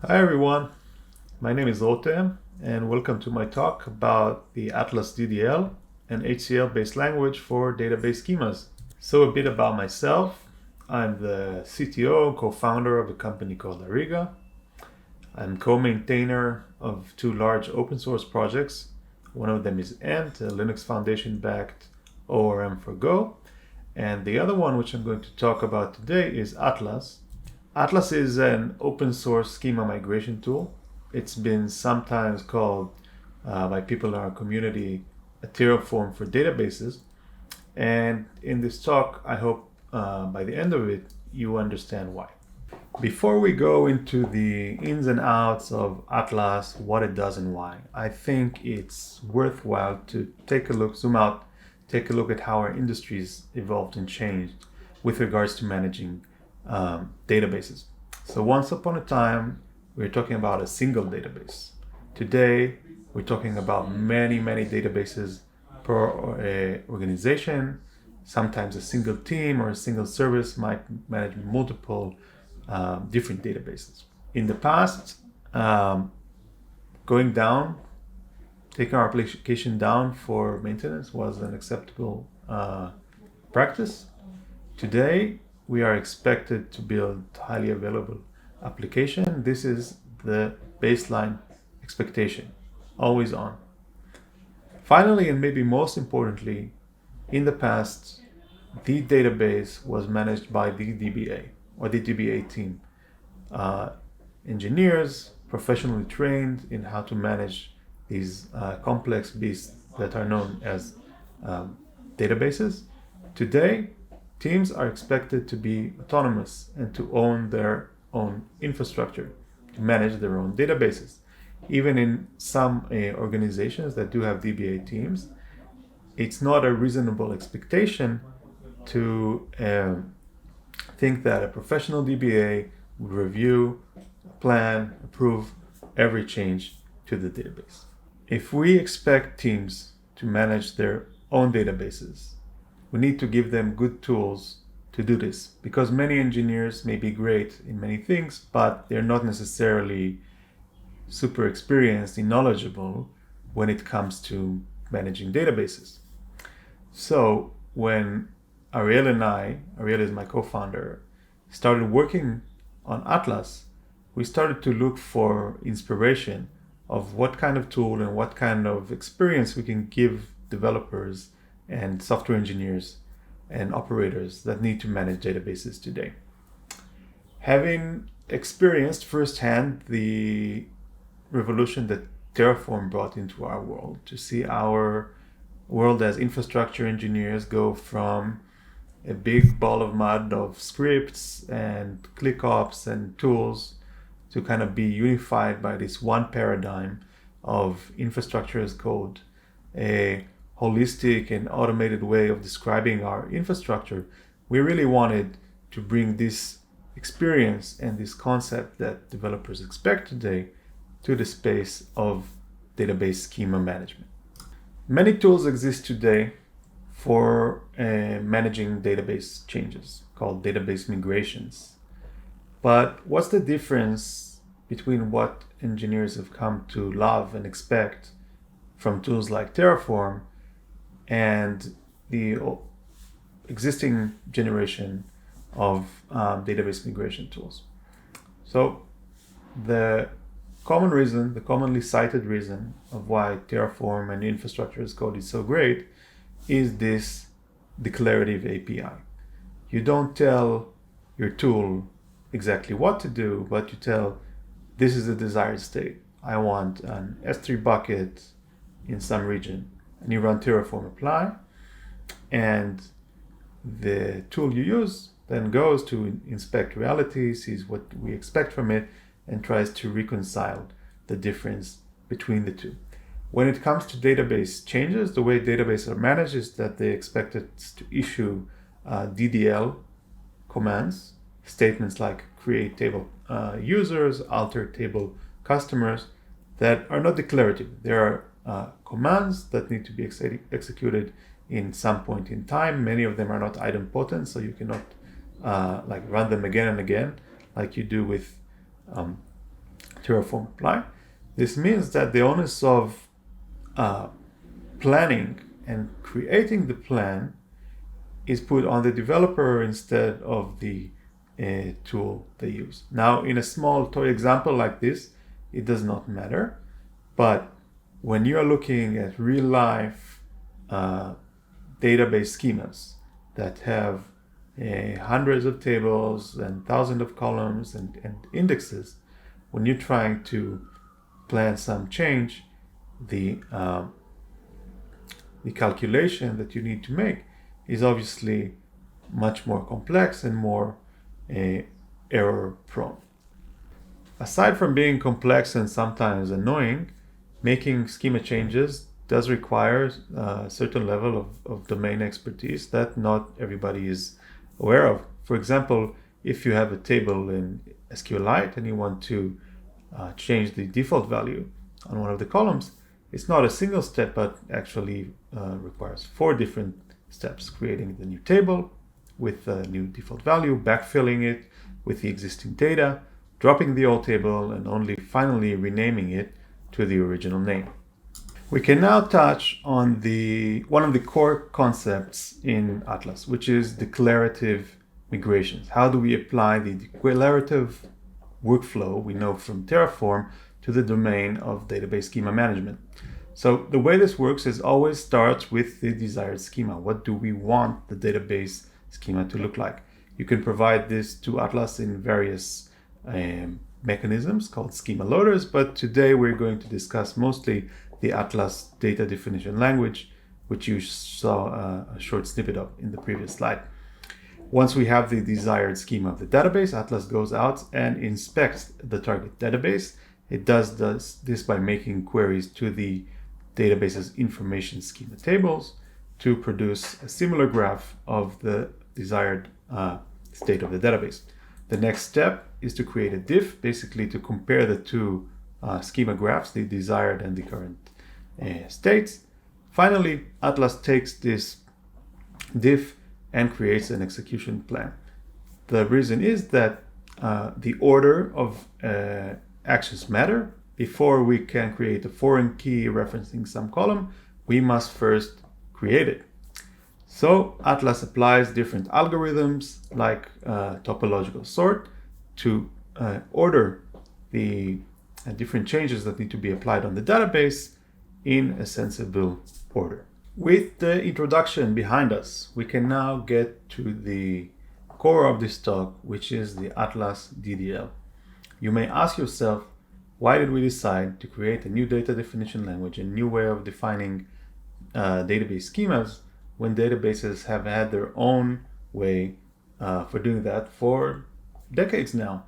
Hi everyone, my name is Otem and welcome to my talk about the Atlas DDL, an HCL-based language for database schemas. So a bit about myself. I'm the CTO and co-founder of a company called Ariga. I'm co-maintainer of two large open source projects. One of them is Ant, a Linux Foundation-backed ORM for Go. And the other one, which I'm going to talk about today, is Atlas. Atlas is an open source schema migration tool. It's been sometimes called by people in our community a Terraform for databases. And in this talk, I hope by the end of it, you understand why. Before we go into the ins and outs of Atlas, what it does and why, I think it's worthwhile to take a look, zoom out, take a look at how our industries evolved and changed with regards to managing databases. So once upon a time, we were talking about a single database. Today, we're talking about many databases per organization. Sometimes a single team or a single service might manage multiple different databases. In the past, going down, taking our application down for maintenance was an acceptable practice. Today, we are expected to build highly available application. This is the baseline expectation, always on. Finally, and maybe most importantly, in the past, the database was managed by the DBA or the DBA team. Engineers, professionally trained in how to manage these complex beasts that are known as databases. Today, teams are expected to be autonomous and to own their own infrastructure, to manage their own databases. Even in some organizations that do have DBA teams, it's not a reasonable expectation to think that a professional DBA would review, plan, approve every change to the database. If we expect teams to manage their own databases, we need to give them good tools to do this, because many engineers may be great in many things, but they're not necessarily super experienced and knowledgeable when it comes to managing databases. So when Ariel and Ariel is my co-founder, started working on Atlas, we started to look for inspiration of what kind of tool and what kind of experience we can give developers and software engineers and operators that need to manage databases today. Having experienced firsthand the revolution that Terraform brought into our world, to see our world as infrastructure engineers go from a big ball of mud of scripts and ClickOps and tools to kind of be unified by this one paradigm of infrastructure as code, a holistic and automated way of describing our infrastructure. We really wanted to bring this experience and this concept that developers expect today to the space of database schema management. Many tools exist today for managing database changes, called database migrations. But what's the difference between what engineers have come to love and expect from tools like Terraform and the existing generation of database migration tools? So the commonly cited reason of why Terraform and infrastructure as code is so great is this declarative API. You don't tell your tool exactly what to do, but you tell, this is the desired state. I want an S3 bucket in some region. And you run Terraform apply, and the tool you use then goes to inspect reality, sees what we expect from it, and tries to reconcile the difference between the two. When it comes to database changes, the way databases are managed is that they expect it to issue DDL commands, statements like create table users, alter table customers, that are not declarative. There are commands that need to be executed in some point in time. Many of them are not idempotent, so you cannot run them again and again like you do with Terraform apply. This means that the onus of planning and creating the plan is put on the developer instead of the tool they use. Now, in a small toy example like this, it does not matter, but when you are looking at real life database schemas that have hundreds of tables and thousands of columns and indexes, when you're trying to plan some change, the calculation that you need to make is obviously much more complex and more error prone. Aside from being complex and sometimes annoying, making schema changes does require a certain level of domain expertise that not everybody is aware of. For example, if you have a table in SQLite and you want to change the default value on one of the columns, it's not a single step, but actually requires 4 different steps: creating the new table with the new default value, backfilling it with the existing data, dropping the old table, and only finally renaming it to the original name. We can now touch on one of the core concepts in Atlas, which is declarative migrations. How do we apply the declarative workflow we know from Terraform to the domain of database schema management? So the way this works is always starts with the desired schema. What do we want the database schema to look like? You can provide this to Atlas in various mechanisms called schema loaders, but today we're going to discuss mostly the Atlas data definition language, which you saw a short snippet of in the previous slide. Once we have the desired schema of the database, Atlas goes out and inspects the target database. It does this by making queries to the database's information schema tables to produce a similar graph of the desired state of the database. The next step is to create a diff, basically to compare the two schema graphs, the desired and the current states. Finally, Atlas takes this diff and creates an execution plan. The reason is that the order of actions matter. Before we can create a foreign key referencing some column, we must first create it. So Atlas applies different algorithms like topological sort to order the different changes that need to be applied on the database in a sensible order. With the introduction behind us, we can now get to the core of this talk, which is the Atlas DDL. You may ask yourself, why did we decide to create a new data definition language, a new way of defining database schemas, when databases have had their own way for doing that for decades now?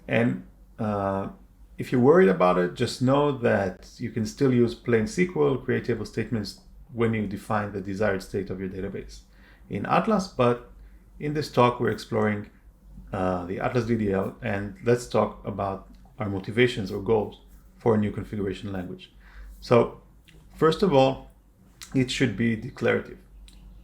And if you're worried about it, just know that you can still use plain SQL, create table statements when you define the desired state of your database in Atlas. But in this talk, we're exploring the Atlas DDL, and let's talk about our motivations or goals for a new configuration language. So first of all, it should be declarative.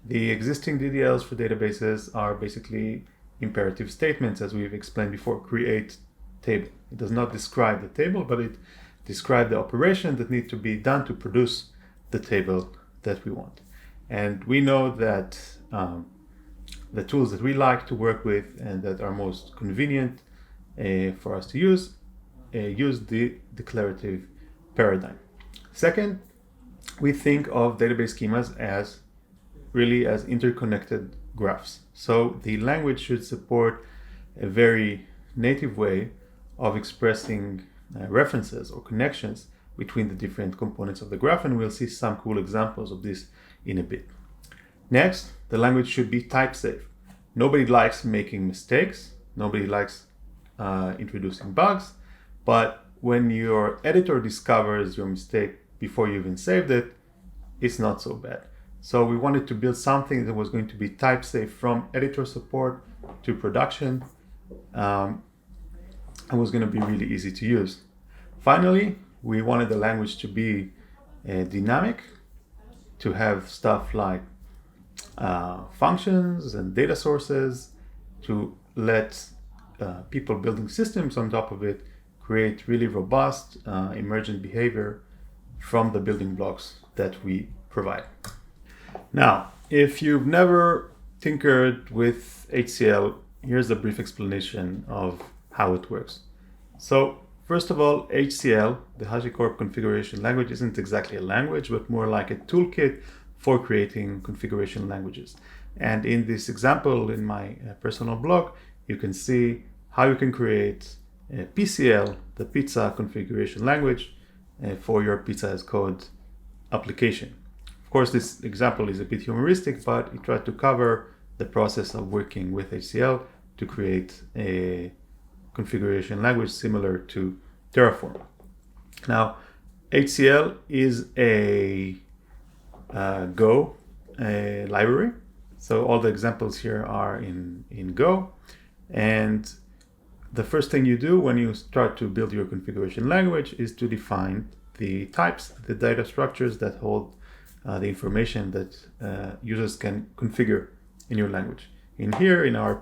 The existing DDLs for databases are basically imperative statements, as we've explained before. Create table. It does not describe the table, but it describes the operation that needs to be done to produce the table that we want. And we know that the tools that we like to work with and that are most convenient for us to use the declarative paradigm. Second, we think of database schemas as interconnected graphs. So the language should support a very native way of expressing references or connections between the different components of the graph, and we'll see some cool examples of this in a bit. Next, the language should be type safe. Nobody likes making mistakes. Nobody likes introducing bugs. But when your editor discovers your mistake before you even saved it, it's not so bad. So we wanted to build something that was going to be type safe from editor support to production, and was going to be really easy to use. Finally, we wanted the language to be dynamic, to have stuff like functions and data sources, to let people building systems on top of it create really robust emergent behavior from the building blocks that we provide. Now, if you've never tinkered with HCL, here's a brief explanation of how it works. So first of all, HCL, the HashiCorp configuration language, isn't exactly a language, but more like a toolkit for creating configuration languages. And in this example in my personal blog, you can see how you can create a PCL, the pizza configuration language, for your pizza as code application. Of course, this example is a bit humoristic, but it tried to cover the process of working with HCL to create a configuration language similar to Terraform. Now, HCL is a Go library. So all the examples here are in Go. And the first thing you do when you start to build your configuration language is to define the types, the data structures that hold the information that users can configure in your language. In here, in our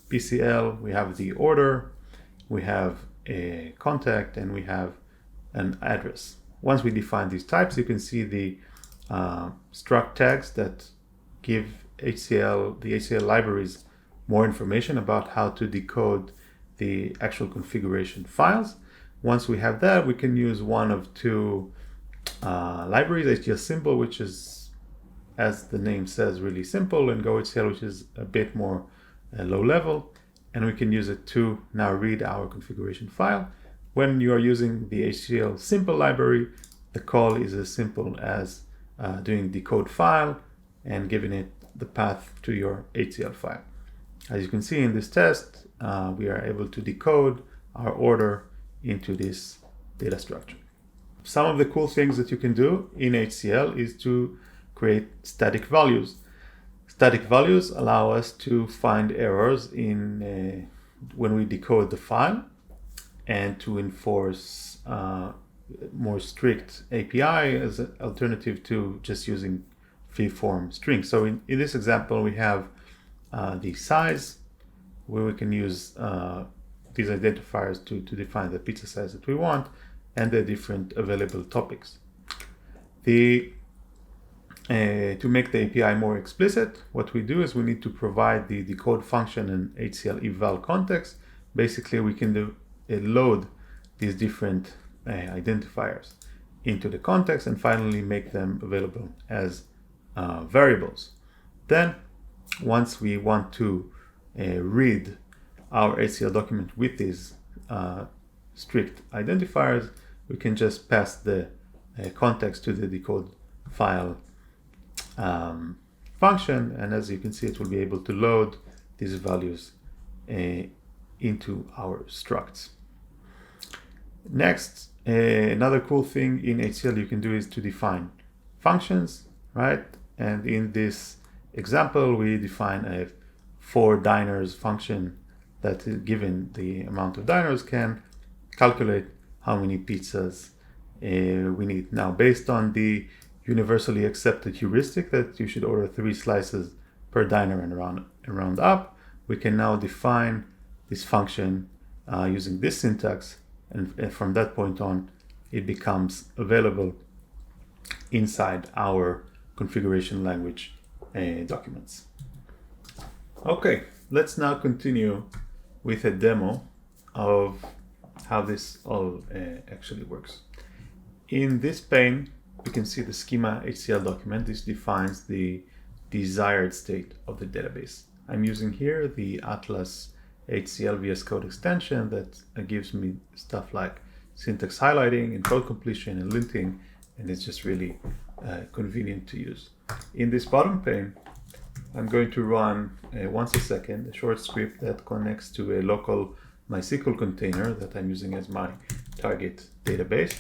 PCL, we have the order, we have a contact, and we have an address. Once we define these types, you can see the struct tags that give the HCL libraries more information about how to decode the actual configuration files. Once we have that, we can use one of two libraries, HCL Simple, which is, as the name says, really simple, and Go HCL, which is a bit more low level. And we can use it to now read our configuration file. When you are using the HCL Simple library, the call is as simple as doing decode file and giving it the path to your HCL file. As you can see in this test, we are able to decode our order into this data structure. Some of the cool things that you can do in HCL is to create static values. Static values allow us to find errors in when we decode the file and to enforce more strict API as an alternative to just using free-form strings. So in this example, we have the size, where we can use these identifiers to define the pizza size that we want, and the different available topics. To make the API more explicit, what we do is we need to provide the decode function and HCL eval context. Basically, we can load these different identifiers into the context and finally make them available as variables. Then, once we want to read our HCL document with these strict identifiers, we can just pass the context to the decode file function, and as you can see, it will be able to load these values into our structs. Next, another cool thing in HCL you can do is to define functions, right? And in this example, we define a for diners function that, given the amount of diners, can calculate how many pizzas we need. Now, based on the universally accepted heuristic that you should order 3 slices per diner and round up, we can now define this function using this syntax, and from that point on, it becomes available inside our configuration language documents. Okay, let's now continue with a demo of how this all actually works. In this pane, we can see the schema HCL document. This defines the desired state of the database. I'm using here the Atlas HCL VSCode extension that gives me stuff like syntax highlighting and code completion and linting, and it's just really convenient to use. In this bottom pane, I'm going to run once a second a short script that connects to a local MySQL container that I'm using as my target database.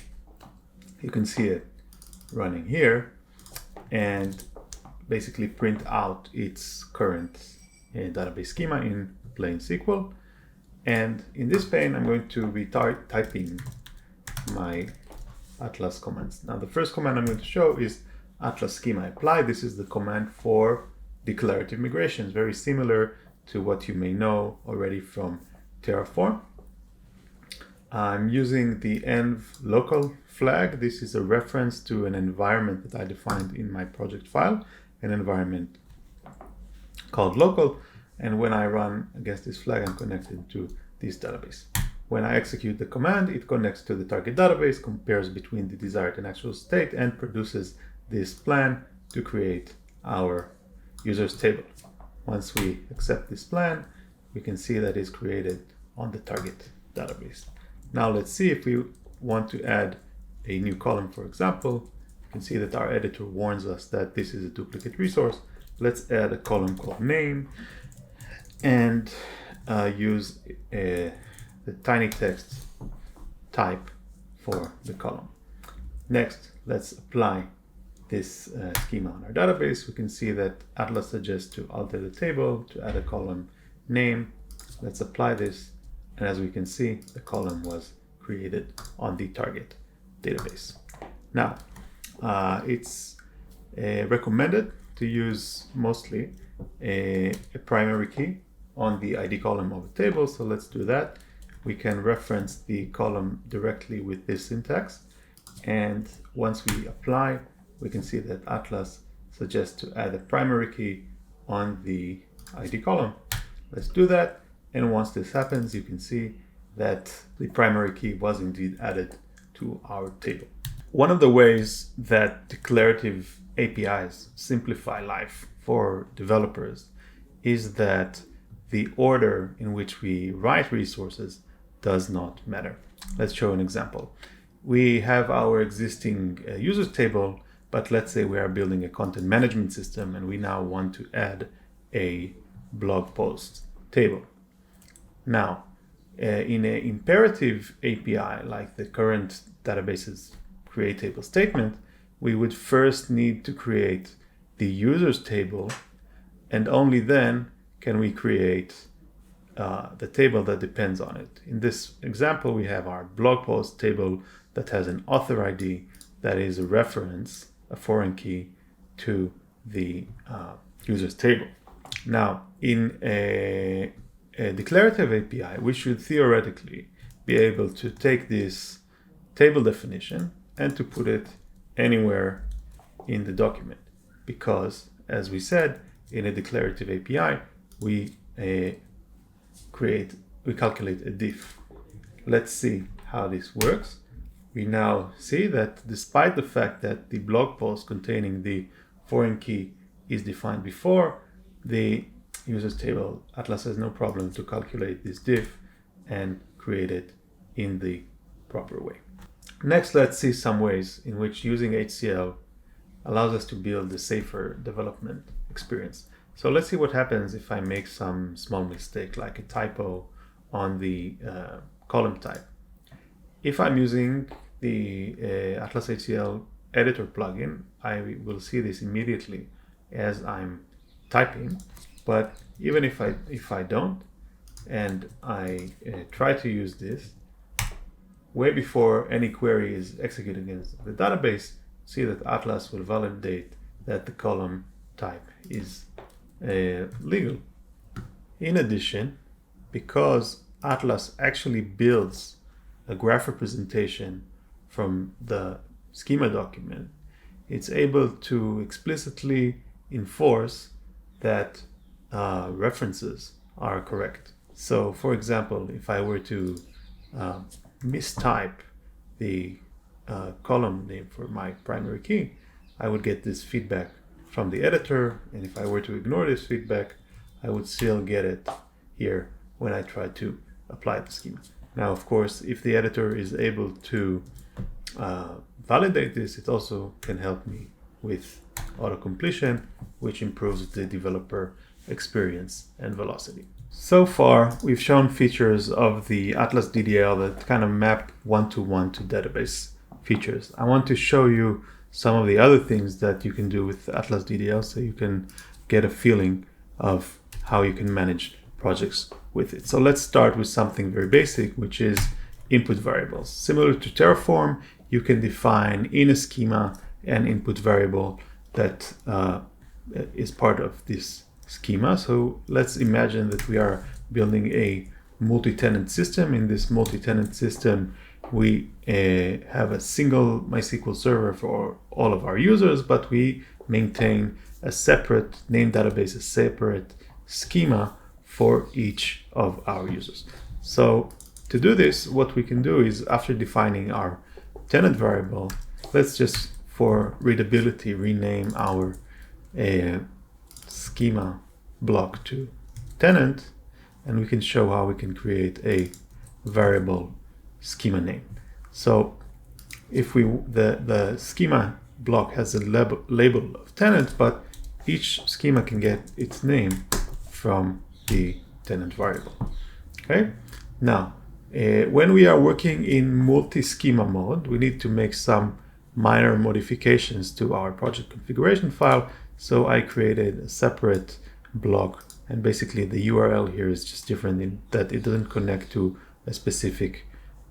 You can see it running here and basically print out its current database schema in plain SQL. And in this pane, I'm going to be typing my Atlas commands. Now, the first command I'm going to show is Atlas schema apply. This is the command for declarative migrations, very similar to what you may know already from Terraform. I'm using the env local flag. This is a reference to an environment that I defined in my project file, an environment called local. And when I run against this flag, I'm connected to this database. When I execute the command, it connects to the target database, compares between the desired and actual state, and produces this plan to create our users table. Once we accept this plan, we can see that it's created on the target database. Now let's see if we want to add a new column, for example. You can see that our editor warns us that this is a duplicate resource. Let's add a column called name and use the tiny text type for the column. Next, let's apply this schema on our database. We can see that Atlas suggests to alter the table to add a column name. Let's apply this, and as we can see, the column was created on the target database. Now, it's recommended to use mostly a primary key on the ID column of a table, so let's do that. We can reference the column directly with this syntax, and once we apply, we can see that Atlas suggests to add a primary key on the ID column. Let's do that, and once this happens, you can see that the primary key was indeed added to our table. One of the ways that declarative APIs simplify life for developers is that the order in which we write resources does not matter. Let's show an example. We have our existing users table, but let's say we are building a content management system and we now want to add a blog post table. Now, in an imperative API, like the current database's create table statement, we would first need to create the users table, and only then can we create the table that depends on it. In this example, we have our blog post table that has an author ID that is a reference, a foreign key to the users table. Now, in a declarative API, we should theoretically be able to take this table definition and to put it anywhere in the document, because, as we said, in a declarative API, we calculate a diff. Let's see how this works. We now see that despite the fact that the blog post containing the foreign key is defined before the users table, Atlas has no problem to calculate this diff and create it in the proper way. Next, let's see some ways in which using HCL allows us to build a safer development experience. So let's see what happens if I make some small mistake, like a typo on the column type. If I'm using the Atlas HCL editor plugin, I will see this immediately as I'm typing. But even if I don't, and I try to use this, way before any query is executed against the database, see that Atlas will validate that the column type is legal. In addition, because Atlas actually builds a graph representation from the schema document, it's able to explicitly enforce that references are correct. So, for example, if I were to mistype the column name for my primary key, I would get this feedback from the editor, and if I were to ignore this feedback, I would still get it here when I try to apply the schema. Now, of course, if the editor is able to validate this, it also can help me with auto-completion, which improves the developer experience and velocity. So far, we've shown features of the Atlas DDL that kind of map one-to-one to database features. I want to show you some of the other things that you can do with Atlas DDL so you can get a feeling of how you can manage projects with it. So let's start with something very basic, which is input variables. Similar to Terraform, you can define in a schema an input variable that is part of this schema. So let's imagine that we are building a multi-tenant system. In this multi-tenant system, we have a single MySQL server for all of our users, but we maintain a separate name database, a separate schema for each of our users. So to do this, what we can do is, after defining our tenant variable, let's just, for readability, rename our schema block to tenant, and we can show how we can create a variable schema name. So if the schema block has a label of tenant, but each schema can get its name from the tenant variable. Okay. Now, when we are working in multi-schema mode, we need to make some minor modifications to our project configuration file. So I created a separate block, and basically the URL here is just different in that it doesn't connect to a specific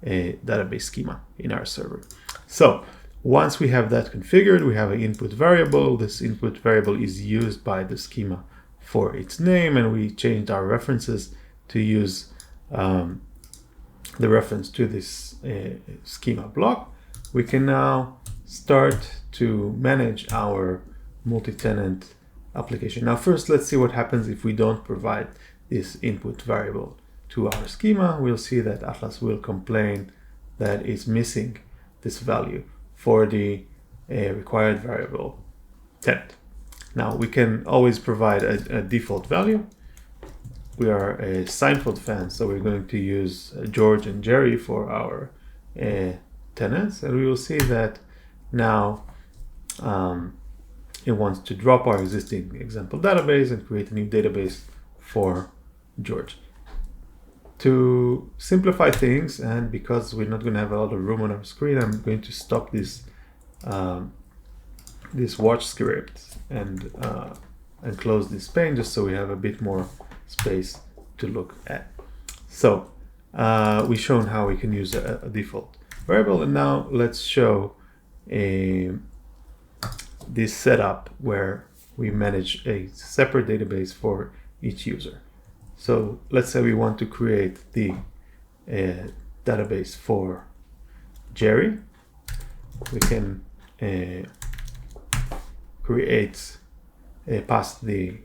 database schema in our server. So once we have that configured, we have an input variable. This input variable is used by the schema for its name, and we changed our references to use the reference to this schema block. We can now start to manage our multi-tenant application. Now first, let's see what happens if we don't provide this input variable to our schema. We'll see that Atlas will complain that it's missing this value for the required variable tenant. Now we can always provide a default value. We are a Seinfeld fan, so we're going to use George and Jerry for our tenants, and we will see that now it wants to drop our existing example database and create a new database for George. To simplify things, and because we're not going to have a lot of room on our screen, I'm going to stop this this watch script and close this pane, just so we have a bit more space to look at. So we've shown how we can use a default variable, and now let's show this setup where we manage a separate database for each user. So let's say we want to create the database for Jerry. We can pass the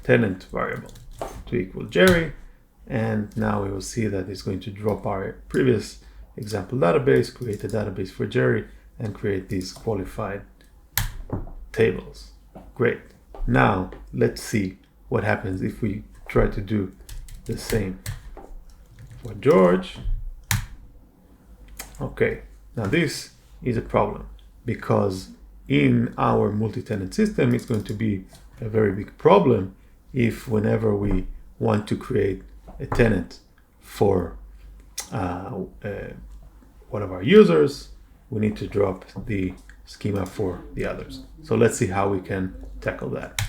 tenant variable to equal Jerry, and now we will see that it's going to drop our previous example database, create a database for Jerry, and create these qualified tables. Great. Now let's see what happens if we try to do the same for George. Okay, now this is a problem, because in our multi-tenant system, it's going to be a very big problem if whenever we want to create a tenant for one of our users, we need to drop the schema for the others. So let's see how we can tackle that.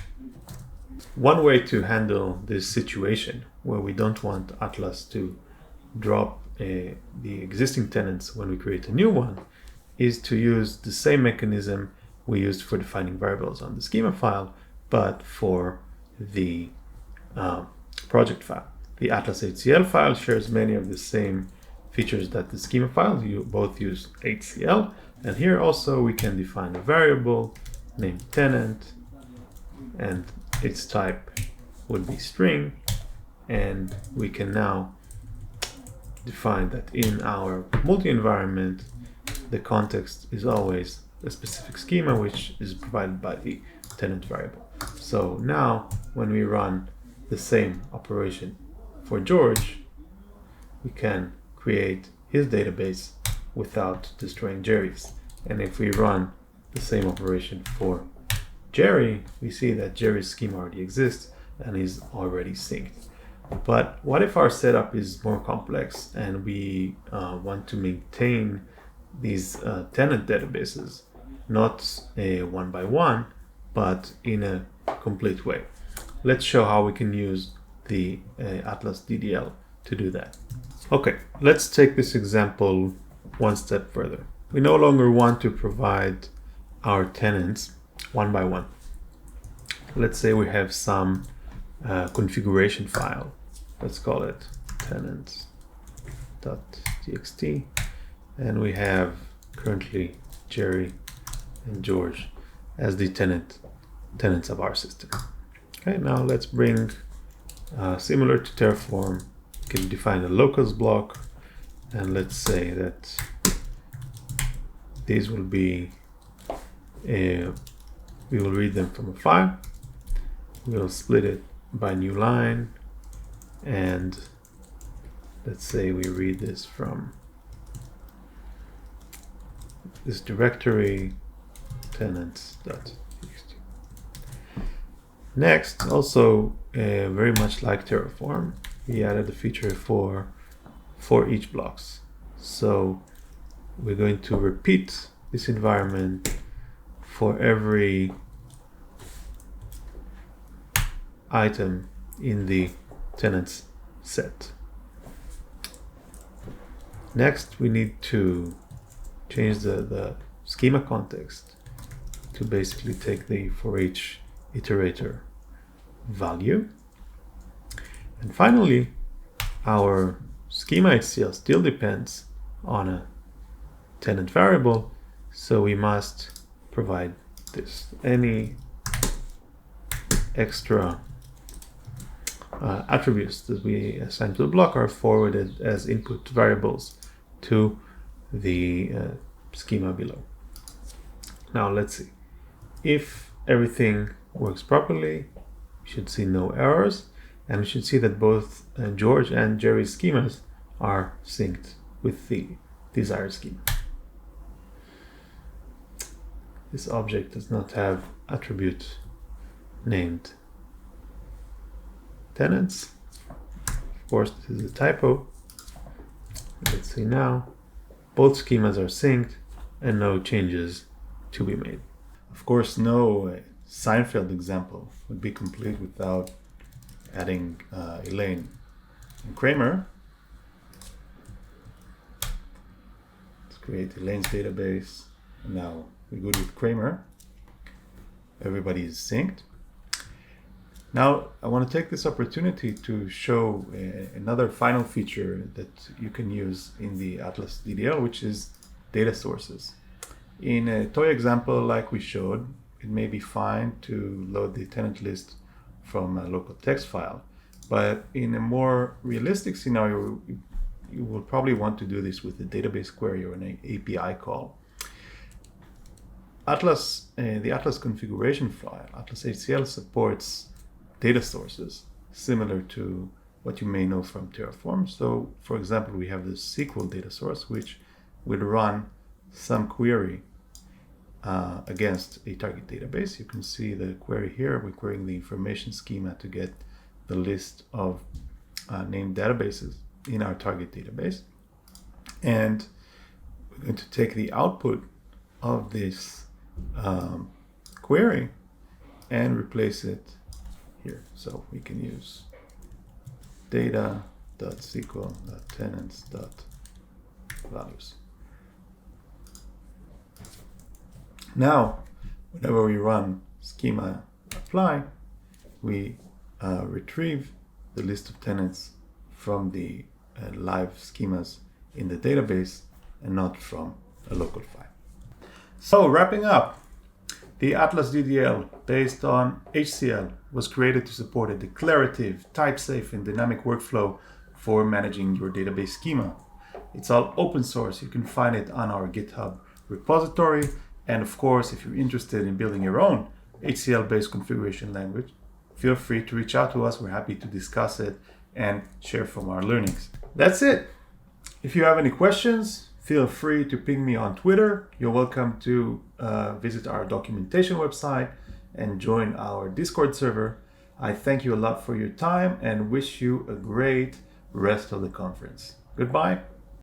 One way to handle this situation where we don't want Atlas to drop the existing tenants when we create a new one is to use the same mechanism we used for defining variables on the schema file, but for the project file. The Atlas HCL file shares many of the same features that the schema file. You both use HCL, and here also we can define a variable named tenant, and its type would be string, and we can now define that in our multi-environment the context is always a specific schema which is provided by the tenant variable. So now when we run the same operation for George, we can create his database without destroying Jerry's. And if we run the same operation for Jerry, we see that Jerry's schema already exists and is already synced. But what if our setup is more complex and we want to maintain these tenant databases, not one by one, but in a complete way? Let's show how we can use the Atlas DDL to do that. Okay, let's take this example one step further. We no longer want to provide our tenants one by one. Let's say we have some configuration file let's call it tenants.txt, and we have currently Jerry and George as the tenants of our system. Okay, now let's bring similar to Terraform, we can define a locals block, and let's say that these will be we will read them from a file. We'll split it by new line, and let's say we read this from this directory tenants.txt. Next, also very much like Terraform, we added a feature for each blocks. So we're going to repeat this environment for every item in the tenants set. Next, we need to change the schema context to basically take the for each iterator value. And finally, our schema HCL still depends on a tenant variable, so we must provide this. Any extra attributes that we assign to the block are forwarded as input variables to the schema below. Now let's see. If everything works properly, we should see no errors, and we should see that both George and Jerry's schemas are synced with the desired schema. This object does not have attribute named tenants. Of course, this is a typo. Let's see now. Both schemas are synced and no changes to be made. Of course, no Seinfeld example would be complete without adding Elaine and Kramer. Let's create Elaine's database. And now we're good with Kramer. Everybody is synced. Now I want to take this opportunity to show another final feature that you can use in the Atlas DDL, which is data sources. In a toy example like we showed, it may be fine to load the tenant list from a local text file, but in a more realistic scenario, you will probably want to do this with a database query or an API call. The Atlas configuration file, Atlas HCL, supports data sources similar to what you may know from Terraform. So, for example, we have this SQL data source, which will run some query against a target database. You can see the query here. We're querying the information schema to get the list of named databases in our target database. And we're going to take the output of this query and replace it here. So we can use data.sql.tenants.values. Now, whenever we run schema apply, we retrieve the list of tenants from the live schemas in the database and not from a local file. So wrapping up, the Atlas DDL based on HCL was created to support a declarative, type-safe, and dynamic workflow for managing your database schema. It's all open source. You can find it on our GitHub repository. And of course, if you're interested in building your own HCL-based configuration language, feel free to reach out to us. We're happy to discuss it and share from our learnings. That's it. If you have any questions, feel free to ping me on Twitter. You're welcome to visit our documentation website and join our Discord server. I thank you a lot for your time and wish you a great rest of the conference. Goodbye.